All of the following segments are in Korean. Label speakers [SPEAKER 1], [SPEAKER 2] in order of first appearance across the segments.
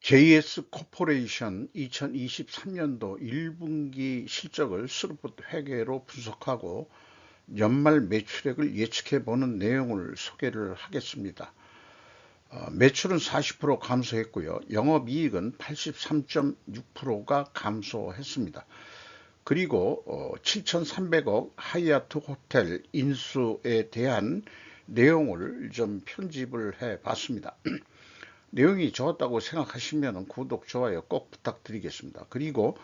[SPEAKER 1] JS 코퍼레이션 2023년도 1분기 실적을 스루풋 회계로 분석하고 연말 매출액을 예측해보는 내용을 소개를 하겠습니다. 매출은 40% 감소했고요. 영업이익은 83.6%가 감소했습니다. 그리고 7,300억 하얏트 호텔 인수에 대한 내용을 좀 편집을 해봤습니다. 내용이 좋았다고 생각하시면 구독, 좋아요 꼭 부탁드리겠습니다. 그리고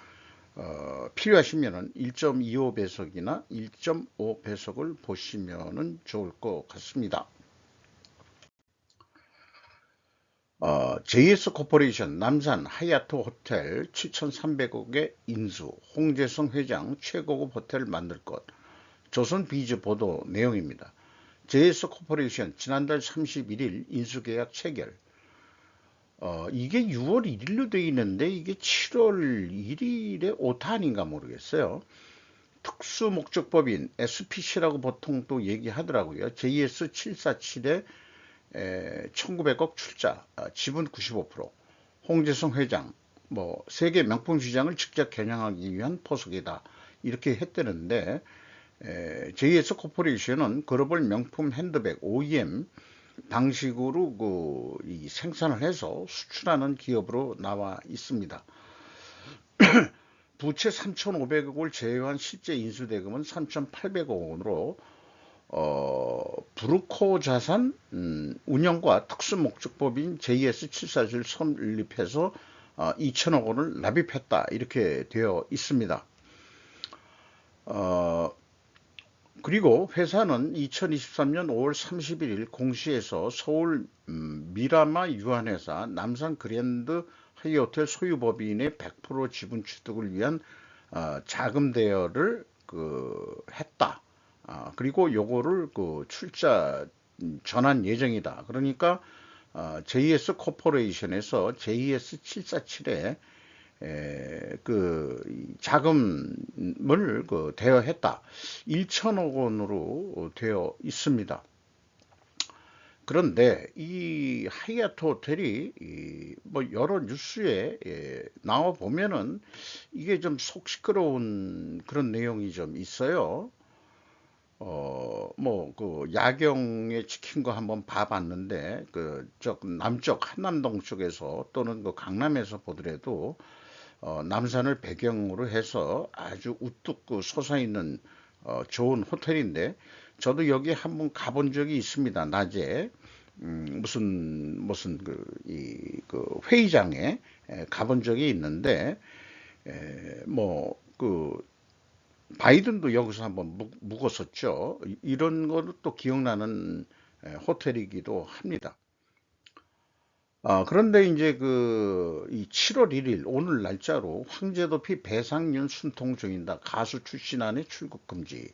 [SPEAKER 1] 필요하시면 1.25배속이나 1.5배속을 보시면 좋을 것 같습니다. JS 코퍼레이션 남산 하얏트 호텔 7,300억의 인수, 홍재성 회장 최고급 호텔 만들 것, 조선비즈 보도 내용입니다. JS 코퍼레이션 지난달 31일 인수계약 체결. 이게 6월 1일로 되어 있는데 이게 7월 1일에 오타 아닌가 모르겠어요. 특수목적법인 SPC라고 보통 또 얘기하더라고요. JS 747에 1900억 출자, 지분 95%, 홍재성 회장, 뭐 세계 명품 시장을 직접 겨냥하기 위한 포석이다. 이렇게 했다는데 JS 코퍼레이션은 글로벌 명품 핸드백 OEM 방식으로 이 생산을 해서 수출하는 기업으로 나와 있습니다. 부채 3,500억을 제외한 실제 인수대금은 3,800억 원으로 브루코 자산 운영과 특수목적법인 JS747 설립해서 2천억 원을 납입했다 이렇게 되어 있습니다. 그리고 회사는 2023년 5월 31일 공시에서 서울 미라마 유한회사 남산 그랜드 하이호텔 소유법인의 100% 지분 취득을 위한 자금 대여를 했다. 그리고 요거를 출자 전환 예정이다. 그러니까 JS 코퍼레이션에서 JS 747에 자금을 대여했다. 1천억 원으로 되어 있습니다. 그런데 이 하얏트 호텔이 뭐 여러 뉴스에 나와 보면은 이게 좀 속 시끄러운 그런 내용이 좀 있어요. 야경에 찍힌 거 한번 봐봤는데 남쪽 한남동 쪽에서 또는 강남에서 보더라도 남산을 배경으로 해서 아주 우뚝 솟아있는 좋은 호텔인데 저도 여기 한번 가본 적이 있습니다. 낮에 무슨 회의장에 가본 적이 있는데 바이든도 여기서 한번 묵었었죠. 이런 거를 또 기억나는 호텔이기도 합니다. 그런데 이제 이 7월 1일 오늘 날짜로 황제도피 배상윤 순통 중인다. 가수 출신 안에 출국 금지.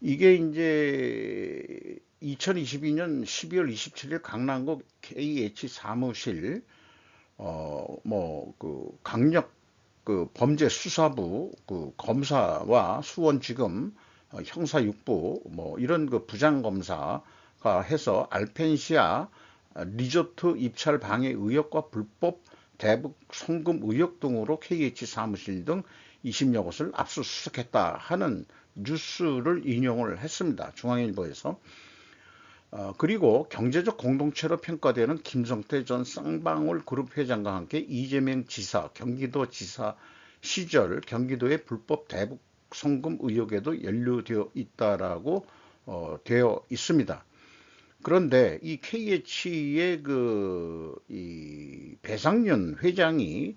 [SPEAKER 1] 이게 이제 2022년 12월 27일 강남구 KH 사무실 강력 범죄수사부 검사와 수원지검 형사 6부 이런 부장검사가 해서 알펜시아 리조트 입찰 방해 의혹과 불법 대북 송금 의혹 등으로 KH 사무실 등 20여 곳을 압수수색했다 하는 뉴스를 인용을 했습니다. 중앙일보에서. 그리고 경제적 공동체로 평가되는 김성태 전 쌍방울 그룹 회장과 함께 이재명 지사, 경기도 지사 시절 경기도의 불법 대북 송금 의혹에도 연루되어 있다라고 되어 있습니다. 그런데 이 KH의 이 배상윤 회장이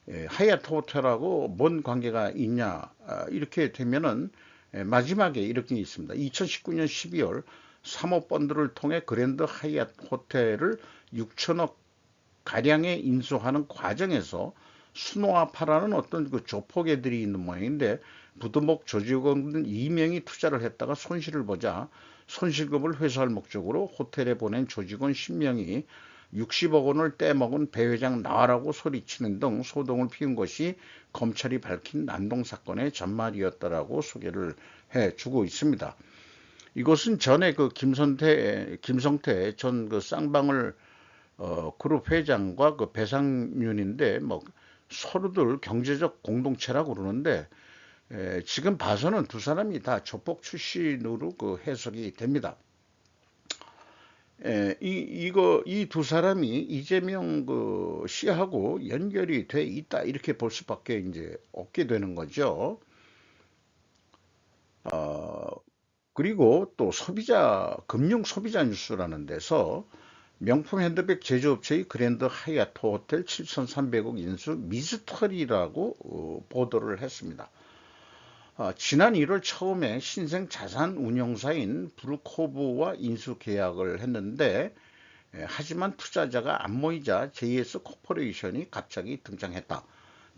[SPEAKER 1] 하얏트 호텔하고 뭔 관계가 있냐 이렇게 되면은 마지막에 이렇게 있습니다. 2019년 12월 사모펀드를 통해 그랜드 하얏트 호텔을 6천억 가량에 인수하는 과정에서 수노아파라는 어떤 조폭애들이 있는 모양인데 부두목 조직원 2명이 투자를 했다가 손실을 보자 손실금을 회수할 목적으로 호텔에 보낸 조직원 10명이 60억 원을 떼먹은 배 회장 나와라고 소리치는 등 소동을 피운 것이 검찰이 밝힌 난동 사건의 전말이었다라고 소개를 해주고 있습니다. 이것은 전에 김성태 전 쌍방울 그룹 회장과 그 배상윤인데 뭐 서로들 경제적 공동체라고 그러는데 지금 봐서는 두 사람이 다 조폭 출신으로 그 해석이 됩니다. 이 두 사람이 이재명 그 씨하고 연결이 돼 있다 이렇게 볼 수밖에 이제 없게 되는 거죠. 어, 그리고 또 금융 소비자 뉴스라는 데서 명품 핸드백 제조업체의 그랜드 하얏트 호텔 7,300억 인수 미스터리라고 보도를 했습니다. 지난 1월 처음에 신생 자산 운용사인 브루코브와 인수 계약을 했는데 하지만 투자자가 안 모이자 JS 코퍼레이션이 갑자기 등장했다.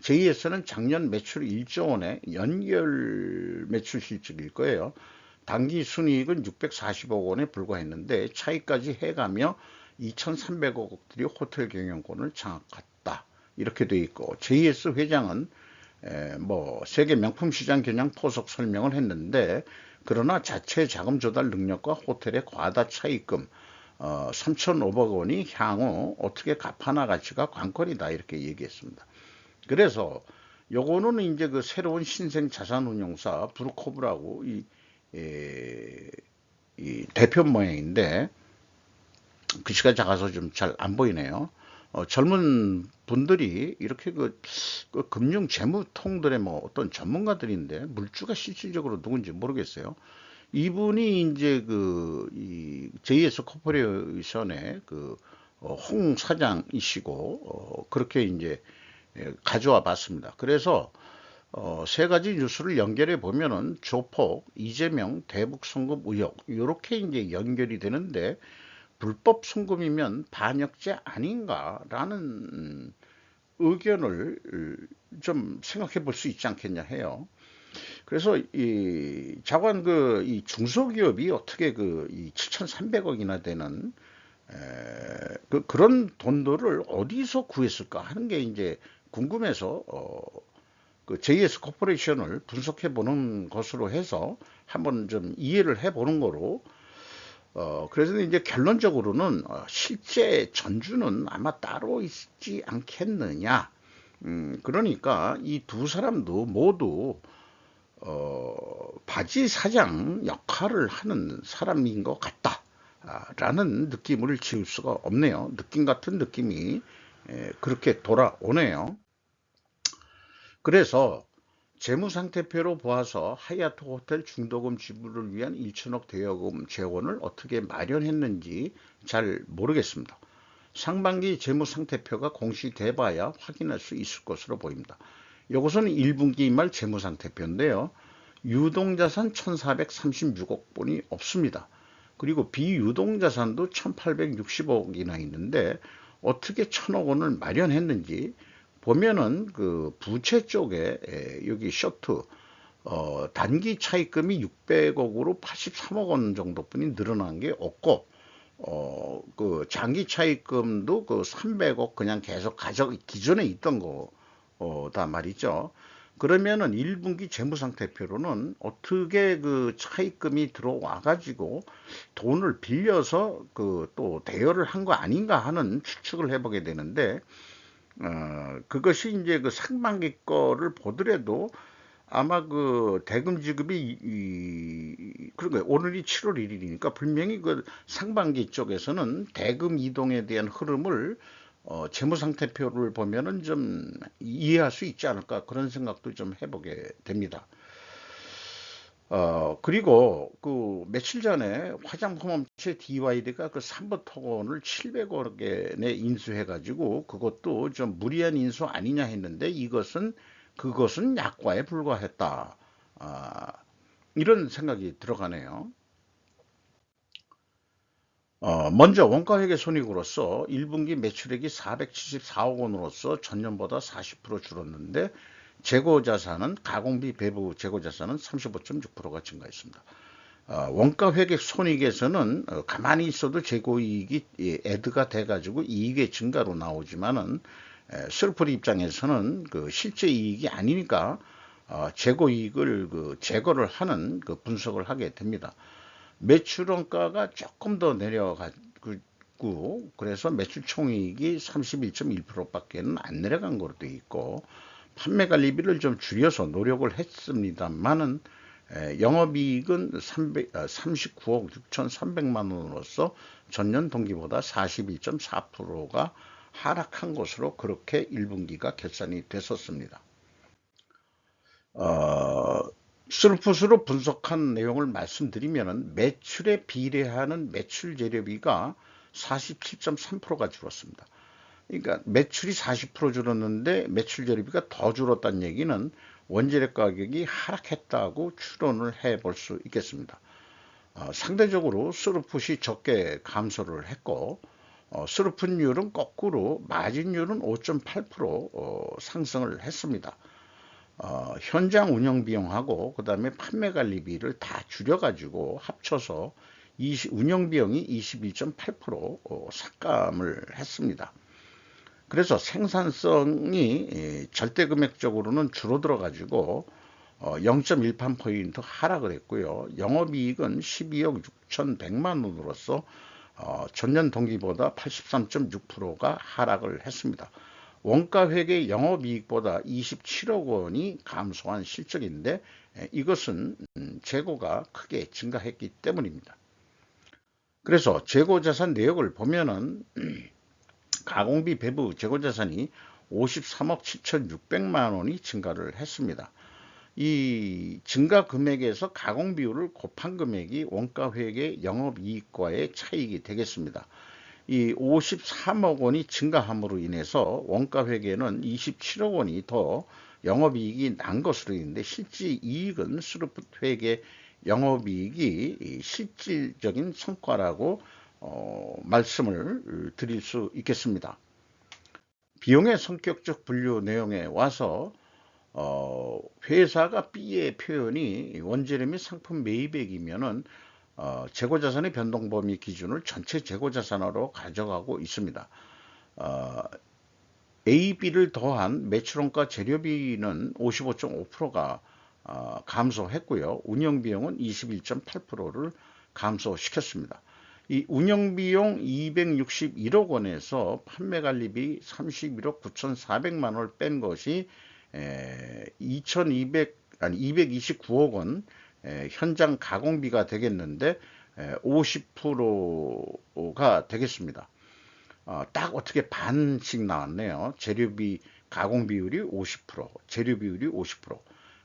[SPEAKER 1] JS는 작년 매출 1조 원의 연결 매출 실적일 거예요. 당기 순이익은 640억 원에 불과했는데 차이까지 해가며 2,300억짜리 호텔 경영권을 장악했다. 이렇게 돼 있고 JS 회장은 뭐 세계 명품 시장 겨냥 포석 설명을 했는데 그러나 자체 자금 조달 능력과 호텔의 과다 차입금 3,500억 원이 향후 어떻게 갚아나 가치가 관건이다 이렇게 얘기했습니다. 그래서 요거는 이제 그 새로운 신생 자산운용사 브루코브라고 이 대표 모양인데 글씨가 작아서 좀 잘 안 보이네요. 젊은 분들이 이렇게 그 금융 재무통들의 뭐 어떤 전문가들인데 물주가 실질적으로 누군지 모르겠어요. 이분이 이제 이 JS 코퍼레이션의 홍 사장이시고 그렇게 이제 가져와 봤습니다. 그래서 세 가지 뉴스를 연결해 보면은 조폭, 이재명, 대북 송금 의혹 이렇게 이제 연결이 되는데 불법 송금이면 반역죄 아닌가라는 의견을 좀 생각해 볼 수 있지 않겠냐 해요. 그래서 이 자관 이 중소기업이 어떻게 이 7,300억이나 되는 그런 돈들을 어디서 구했을까 하는 게 이제 궁금해서 그 JS 코퍼레이션을 분석해 보는 것으로 해서 한번 좀 이해를 해 보는 거로 그래서 이제 결론적으로는 실제 전주는 아마 따로 있지 않겠느냐. 그러니까 이 두 사람도 모두 바지 사장 역할을 하는 사람인 것 같다. 라는 느낌을 지울 수가 없네요. 느낌 같은 느낌이 그렇게 돌아오네요. 그래서 재무상태표로 보아서 하얏트 호텔 중도금 지불을 위한 1천억 대여금 재원을 어떻게 마련했는지 잘 모르겠습니다. 상반기 재무상태표가 공시돼봐야 확인할 수 있을 것으로 보입니다. 이것은 1분기 말 재무상태표인데요. 유동자산 1,436억 원이 없습니다. 그리고 비유동자산도 1,860억이나 있는데 어떻게 1,000억 원을 마련했는지 보면은 그 부채 쪽에 여기 쇼트 단기 차입금이 600억으로 83억 원 정도뿐이 늘어난 게 없고 그 장기 차입금도 그 300억 그냥 계속 기존에 있던 거다 말이죠. 그러면은 1분기 재무상태표로는 어떻게 그 차입금이 들어와 가지고 돈을 빌려서 또 대여를 한 거 아닌가 하는 추측을 해보게 되는데 그것이 이제 그 상반기 거를 보더라도 아마 그 대금 지급이 그러니까 오늘이 7월 1일이니까 분명히 그 상반기 쪽에서는 대금 이동에 대한 흐름을 재무상태표를 보면은 좀 이해할 수 있지 않을까 그런 생각도 좀 해보게 됩니다. 그리고 그 며칠 전에 화장품 업체 DYD가 그 삼부토건을 700억에 인수해가지고 그것도 좀 무리한 인수 아니냐 했는데 그것은 약과에 불과했다. 이런 생각이 들어가네요. 먼저 원가회계 손익으로서 1분기 매출액이 474억 원으로서 전년보다 40% 줄었는데 재고자산은 가공비 배부 재고자산은 35.6%가 증가했습니다. 원가회계 손익에서는 가만히 있어도 재고이익이 애드가 돼가지고 이익의 증가로 나오지만은 슬프리 입장에서는 그 실제 이익이 아니니까 재고이익을 제거를 하는 분석을 하게 됩니다. 매출 원가가 조금 더 있고, 그래서 매출 총이익이 31.1%밖에 안 내려간 거로 돼 있고, 판매 관리비를 좀 줄여서 노력을 했습니다만은 영업이익은 39억 6,300만 원으로서 전년 동기보다 41.4%가 하락한 것으로 그렇게 1분기가 결산이 됐었습니다. 스루풋으로 분석한 내용을 말씀드리면 매출에 비례하는 매출 재료비가 47.3%가 줄었습니다. 그러니까 매출이 40% 줄었는데 매출 재료비가 더 줄었다는 얘기는 원재료 가격이 하락했다고 추론을 해볼 수 있겠습니다. 상대적으로 스루풋이 적게 감소를 했고, 스루풋율은 거꾸로 마진율은 5.8% 상승을 했습니다. 현장 운영 비용하고 그 다음에 판매 관리비를 다 줄여가지고 합쳐서 운영 비용이 21.8% 삭감을 했습니다. 그래서 생산성이 절대 금액적으로는 줄어들어 가지고 0.18포인트 하락을 했고요. 영업이익은 12억 6,100만 원으로서 전년 동기보다 83.6%가 하락을 했습니다. 원가회계 영업이익보다 27억 원이 감소한 실적인데 이것은 재고가 크게 증가했기 때문입니다. 그래서 재고자산 내역을 보면은 가공비 배부 재고자산이 53억 7,600만 원이 증가를 했습니다. 이 증가 금액에서 가공 비율을 곱한 금액이 원가회계 영업이익과의 차익이 되겠습니다. 이 53억 원이 증가함으로 인해서 원가회계는 27억 원이 더 영업이익이 난 것으로 있는데 실질 이익은 스루풋 회계 영업이익이 실질적인 성과라고 말씀을 드릴 수 있겠습니다. 비용의 성격적 분류 내용에 와서 회사가 B의 표현이 원재료 및 상품 매입액이면은 재고자산의 변동범위 기준을 전체 재고자산으로 가져가고 있습니다. A, B를 더한 매출원가 재료비는 55.5%가 감소했고요. 운영비용은 21.8%를 감소시켰습니다. 이 운영비용 261억 원에서 판매관리비 31억 9,400만 원을 뺀 것이 229억 원 현장 가공비가 되겠는데 50%가 되겠습니다. 딱 어떻게 반씩 나왔네요. 재료비 가공 비율이 50%, 재료 비율이 50%.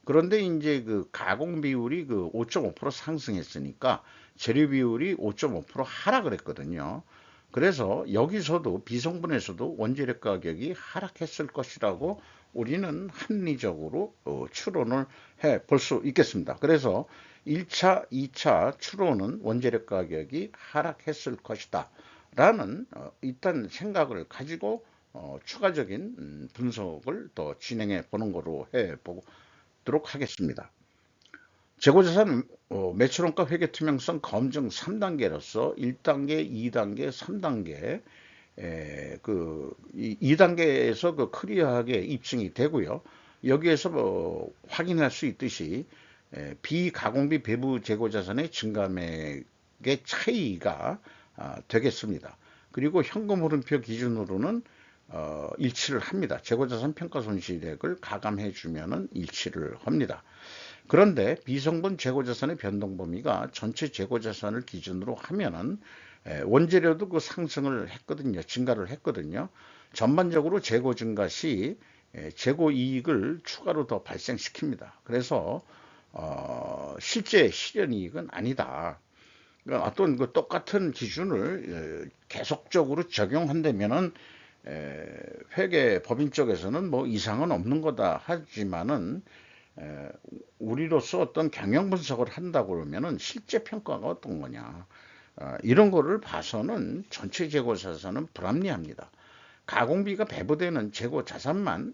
[SPEAKER 1] 그런데 이제 그 가공 비율이 그 5.5% 상승했으니까 재료 비율이 5.5% 하락을 했거든요. 그래서 여기서도 비성분에서도 원재료 가격이 하락했을 것이라고 우리는 합리적으로 추론을 해 볼 수 있겠습니다. 그래서 1차, 2차 추론은 원재료 가격이 하락했을 것이다 라는 일단 생각을 가지고 추가적인 분석을 더 진행해 보는 거로 해 보도록 하겠습니다. 재고자산 매출원가 회계 투명성 검증 3단계로서 1단계, 2단계, 3단계 그 2단계에서 그 클리어하게 입증이 되고요. 여기에서 확인할 수 있듯이 비가공비 배부 재고자산의 증감액의 차이가 되겠습니다. 그리고 현금 흐름표 기준으로는 일치를 합니다. 재고자산 평가 손실액을 가감해 주면은 일치를 합니다. 그런데 비성분 재고자산의 변동 범위가 전체 재고자산을 기준으로 하면은 원재료도 그 상승을 했거든요. 증가를 했거든요. 전반적으로 재고 증가 시 재고 이익을 추가로 더 발생시킵니다. 그래서 실제 실현이익은 아니다. 어떤 그 똑같은 기준을 계속적으로 적용한다면은 회계 법인 쪽에서는 뭐 이상은 없는 거다 하지만은 우리로서 어떤 경영 분석을 한다고 그러면은 실제 평가가 어떤 거냐 이런 거를 봐서는 전체 재고 자산은 불합리합니다. 가공비가 배부되는 재고 자산만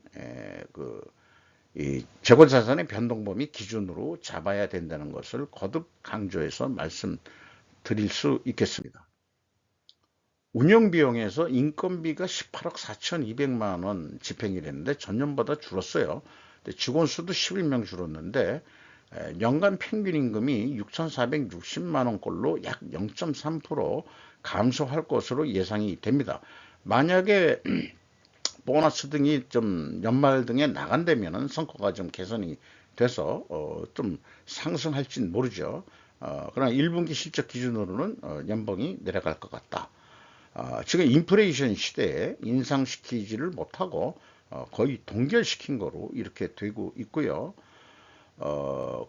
[SPEAKER 1] 이 재고 자산의 변동 범위 기준으로 잡아야 된다는 것을 거듭 강조해서 말씀드릴 수 있겠습니다. 운영비용에서 인건비가 18억 4,200만 원 집행이 됐는데 전년보다 줄었어요. 직원 수도 11명 줄었는데 연간 평균 임금이 6,460만 원꼴로 약 0.3% 감소할 것으로 예상이 됩니다. 만약에 보너스 등이 좀 연말 등에 나간다면은 성과가 좀 개선이 돼서 좀 상승할지는 모르죠. 그러나 1분기 실적 기준으로는 연봉이 내려갈 것 같다. 지금 인플레이션 시대에 인상시키지를 못하고 거의 동결시킨 거로 이렇게 되고 있고요.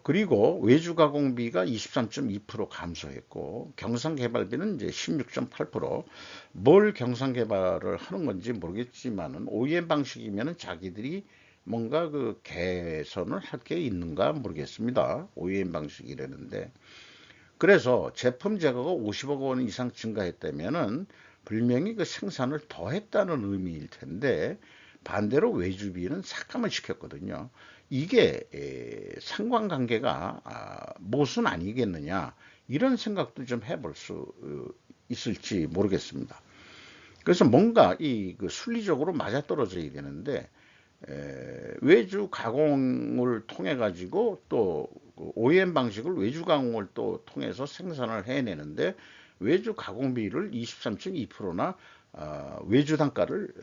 [SPEAKER 1] 그리고 외주 가공비가 23.2% 감소했고 경상개발비는 이제 16.8%. 뭘 경상개발을 하는 건지 모르겠지만은 OEM 방식이면은 자기들이 뭔가 그 개선을 할 게 있는가 모르겠습니다. OEM 방식이라는데. 그래서 제품 재고가 50억 원 이상 증가했다면은 분명히 그 생산을 더 했다는 의미일 텐데 반대로 외주비는 삭감을 시켰거든요. 이게 상관관계가 모순 아니겠느냐 이런 생각도 좀 해볼 수 있을지 모르겠습니다. 그래서 뭔가 그 순리적으로 맞아떨어져야 되는데 외주 가공을 통해 가지고 또 OEM 방식을 외주 가공을 또 통해서 생산을 해내는데 외주 가공비를 23.2%나 외주 단가를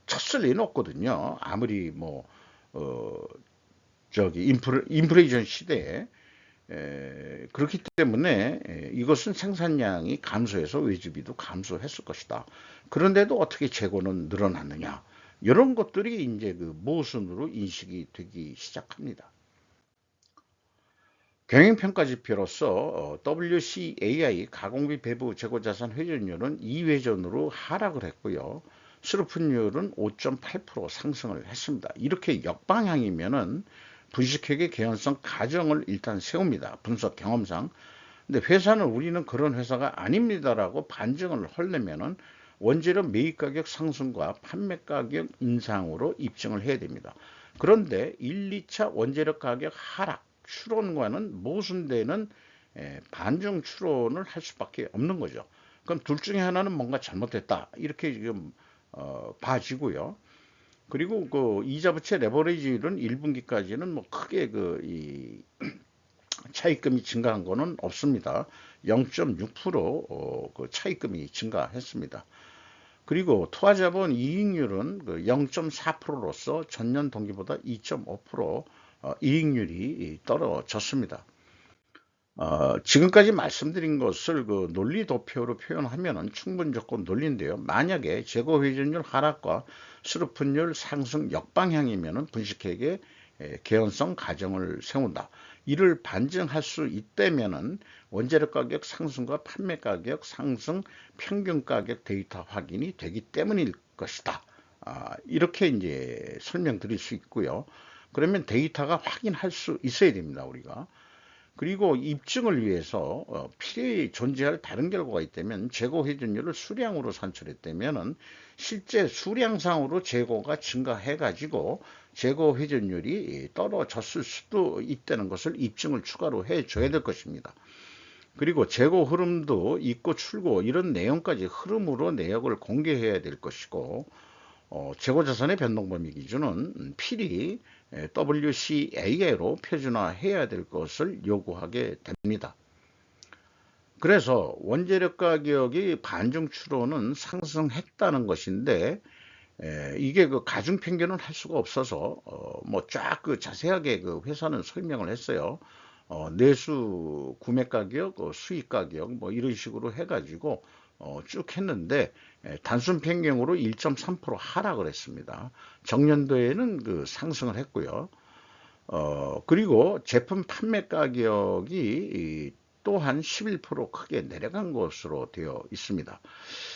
[SPEAKER 1] 쳤을 리는 없거든요. 아무리 뭐 저기 인플레이션 시대에 그렇기 때문에 이것은 생산량이 감소해서 외주비도 감소했을 것이다. 그런데도 어떻게 재고는 늘어났느냐? 이런 것들이 이제 그 모순으로 인식이 되기 시작합니다. 경영평가지표로서 WCAI 가공비 배부 재고자산 회전율은 2회전으로 하락을 했고요. 수루풋율은 5.8% 상승을 했습니다. 이렇게 역방향이면은 분식회계 개연성 가정을 일단 세웁니다. 분석 경험상. 근데 회사는 우리는 그런 회사가 아닙니다라고 반증을 하려면은 원재료 매입 가격 상승과 판매 가격 인상으로 입증을 해야 됩니다. 그런데 1, 2차 원재료 가격 하락 추론과는 모순되는 반증 추론을 할 수밖에 없는 거죠. 그럼 둘 중에 하나는 뭔가 잘못됐다 이렇게 지금 봐지고요. 그리고 그 이자 부채 레버리지율은 1분기까지는 뭐 크게 이 차입금이 증가한 거는 없습니다. 0.6% 그 차입금이 증가했습니다. 그리고 투하자본 이익률은 그 0.4%로서 전년 동기보다 2.5% 이익률이 떨어졌습니다. 지금까지 말씀드린 것을 그 논리 도표로 표현하면 충분 조건 논리인데요. 만약에 재고 회전율 하락과 수루풋율 상승 역방향이면 분식회계 개연성 가정을 세운다. 이를 반증할 수 있다면은 원재료 가격 상승과 판매 가격 상승 평균 가격 데이터 확인이 되기 때문일 것이다. 이렇게 이제 설명드릴 수 있고요. 그러면 데이터가 확인할 수 있어야 됩니다, 우리가. 그리고 입증을 위해서 필히 존재할 다른 결과가 있다면 재고 회전율을 수량으로 산출했다면 실제 수량상으로 재고가 증가해 가지고 재고 회전율이 떨어졌을 수도 있다는 것을 입증을 추가로 해줘야 될 것입니다. 그리고 재고 흐름도 입고 출고 이런 내용까지 흐름으로 내역을 공개해야 될 것이고 재고자산의 변동범위 기준은 필히 WCA로 표준화해야 될 것을 요구하게 됩니다. 그래서 원재료 가격이 반중 추론은 상승했다는 것인데 이게 그 가중 편견을 할 수가 없어서 뭐 쫙 그 자세하게 그 회사는 설명을 했어요. 내수 구매 가격, 수익 가격 뭐 이런 식으로 해가지고 쭉 했는데 단순 변경으로 1.3% 하락을 했습니다. 정년도에는 그 상승을 했고요. 그리고 제품 판매 가격이 또한 11% 크게 내려간 것으로 되어 있습니다.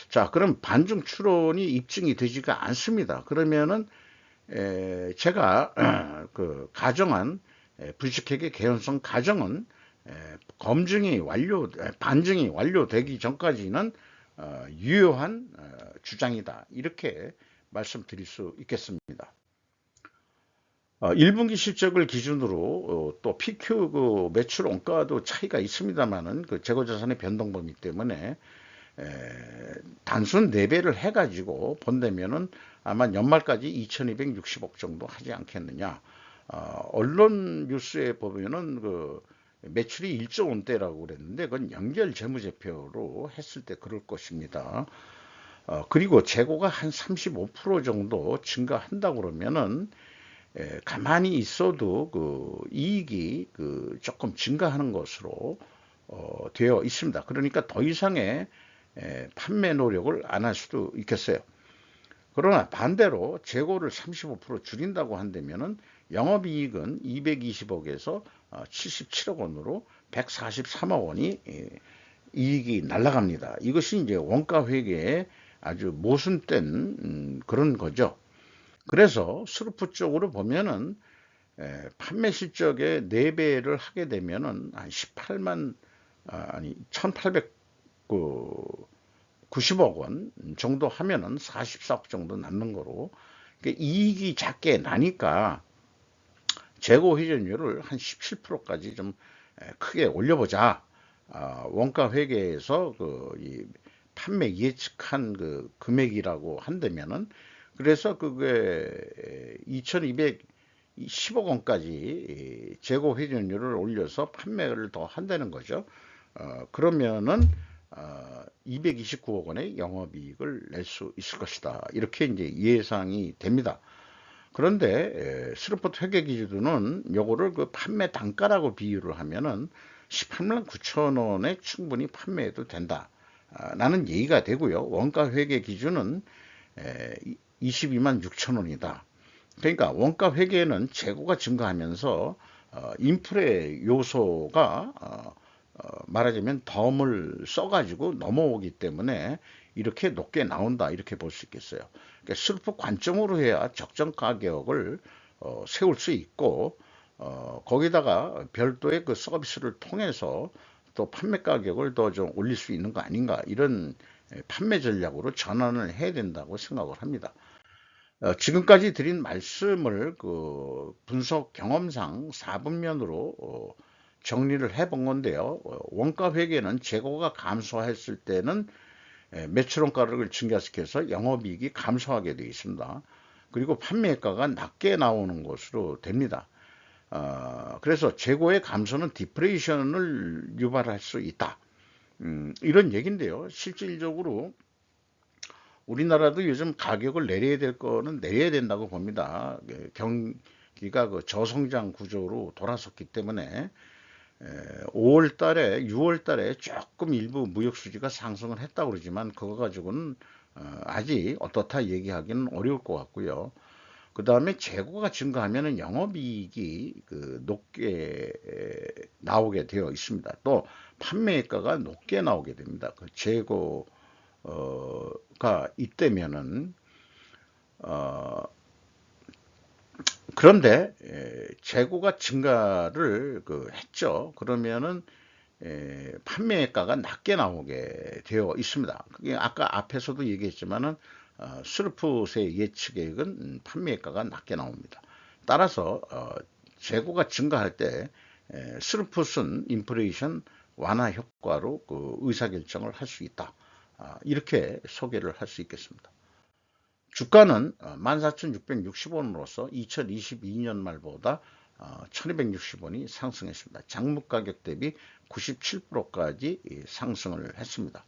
[SPEAKER 1] 자, 그럼 반중 추론이 입증이 되지가 않습니다. 그러면은 제가 그 가정한 불식회계 개연성 가정은 반증이 완료되기 전까지는 유효한 주장이다. 이렇게 말씀드릴 수 있겠습니다. 1분기 실적을 기준으로 또 PQ 그 매출 원가도 차이가 있습니다만은 그 재고자산의 변동범위 때문에 단순 4배를 해가지고 본다면은 아마 연말까지 2260억 정도 하지 않겠느냐. 언론 뉴스에 보면은 그 매출이 1조 원대라고 그랬는데 그건 연결 재무제표로 했을 때 그럴 것입니다. 그리고 재고가 한 35% 정도 증가한다고 그러면은 가만히 있어도 그 이익이 그 조금 증가하는 것으로 되어 있습니다. 그러니까 더 이상의 판매 노력을 안 할 수도 있겠어요. 그러나 반대로 재고를 35% 줄인다고 한다면은 영업이익은 220억에서 77억 원으로 143억 원이 이익이 날아갑니다. 이것이 이제 원가 회계에 아주 모순된 그런 거죠. 그래서 스루프 쪽으로 보면은 판매 실적의 4배를 하게 되면은 한 18만 아니 1890억 원 정도 하면은 44억 정도 남는 거로 그러니까 이익이 작게 나니까 재고 회전율을 한 17%까지 좀 크게 올려보자. 원가 회계에서 이 판매 예측한 그 금액이라고 한다면은 그래서 그게 2210억 원까지 재고 회전율을 올려서 판매를 더 한다는 거죠. 그러면은 229억 원의 영업이익을 낼 수 있을 것이다. 이렇게 이제 예상이 됩니다. 그런데 스루퍼트 회계 기준은 요거를 그 판매 단가라고 비유를 하면은 18만 9천 원에 충분히 판매해도 된다. 라는 얘기가 되고요. 원가 회계 기준은 22만 6천 원이다. 그러니까 원가 회계는 재고가 증가하면서 인플레 요소가 말하자면 덤을 써가지고 넘어오기 때문에 이렇게 높게 나온다 이렇게 볼 수 있겠어요. 그러니까 슬프 관점으로 해야 적정 가격을 세울 수 있고 거기다가 별도의 그 서비스를 통해서 또 판매 가격을 더 좀 올릴 수 있는 거 아닌가 이런 판매 전략으로 전환을 해야 된다고 생각을 합니다. 지금까지 드린 말씀을 그 분석 경험상 4분면으로 정리를 해본 건데요. 원가 회계는 재고가 감소했을 때는 매출원가를 증가시켜서 영업이익이 감소하게 되어 있습니다. 그리고 판매가가 낮게 나오는 것으로 됩니다. 그래서 재고의 감소는 디프레이션을 유발할 수 있다. 이런 얘기인데요. 실질적으로 우리나라도 요즘 가격을 내려야 될 거는 내려야 된다고 봅니다. 경기가 그 저성장 구조로 돌아섰기 때문에 5월 달에 6월 달에 조금 일부 무역 수지가 상승을 했다고 그러지만 그거 가지고는 아직 어떻다 얘기하기는 어려울 것 같고요. 그 다음에 재고가 증가하면 영업이익이 그 높게 나오게 되어 있습니다. 또 판매가가 높게 나오게 됩니다. 그 재고가 있다면은 그런데 재고가 증가를 했죠. 그러면은 판매가가 낮게 나오게 되어 있습니다. 그게 아까 앞에서도 얘기했지만은 스루프의 예측액은 판매가가 낮게 나옵니다. 따라서 재고가 증가할 때 스루프는 인플레이션 완화 효과로 그 의사결정을 할 수 있다. 이렇게 소개를 할 수 있겠습니다. 주가는 14,660원으로서 2022년 말보다 1,260원이 상승했습니다. 장목가격 대비 97%까지 상승을 했습니다.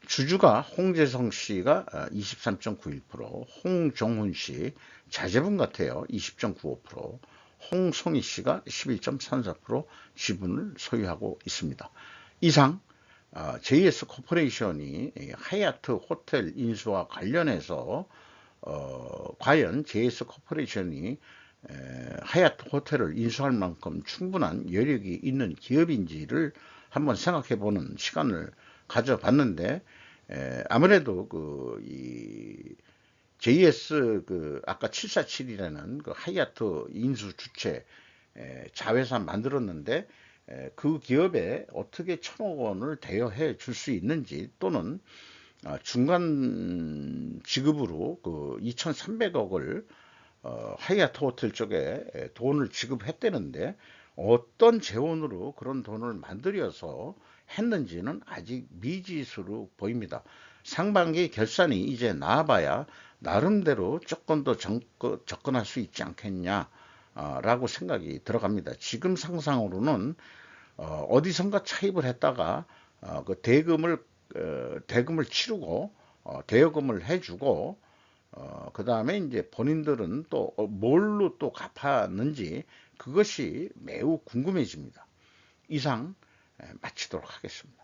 [SPEAKER 1] 주주가 홍재성 씨가 23.91%, 홍종훈 씨 자제분 같아요. 20.95%, 홍송희 씨가 11.34% 지분을 소유하고 있습니다. 이상 JS 코퍼레이션이 하얏트 호텔 인수와 관련해서 과연 JS 코퍼레이션이 하얏트 호텔을 인수할 만큼 충분한 여력이 있는 기업인지를 한번 생각해 보는 시간을 가져봤는데 아무래도 이 JS 아까 747이라는 그 하얏트 인수 주체 자회사 만들었는데 그 기업에 어떻게 1,000억 원을 대여해 줄 수 있는지 또는 중간 지급으로 그 2,300억을 하얏트 호텔 쪽에 돈을 지급했다는데 어떤 재원으로 그런 돈을 만들어서 했는지는 아직 미지수로 보입니다. 상반기 결산이 이제 나와봐야 나름대로 조금 더 접근할 수 있지 않겠냐 라고 생각이 들어갑니다. 지금 상상으로는 어디선가 차입을 했다가 그 대금을 치르고 대여금을 해주고 그 다음에 이제 본인들은 또 뭘로 또 갚았는지 그것이 매우 궁금해집니다. 이상 마치도록 하겠습니다.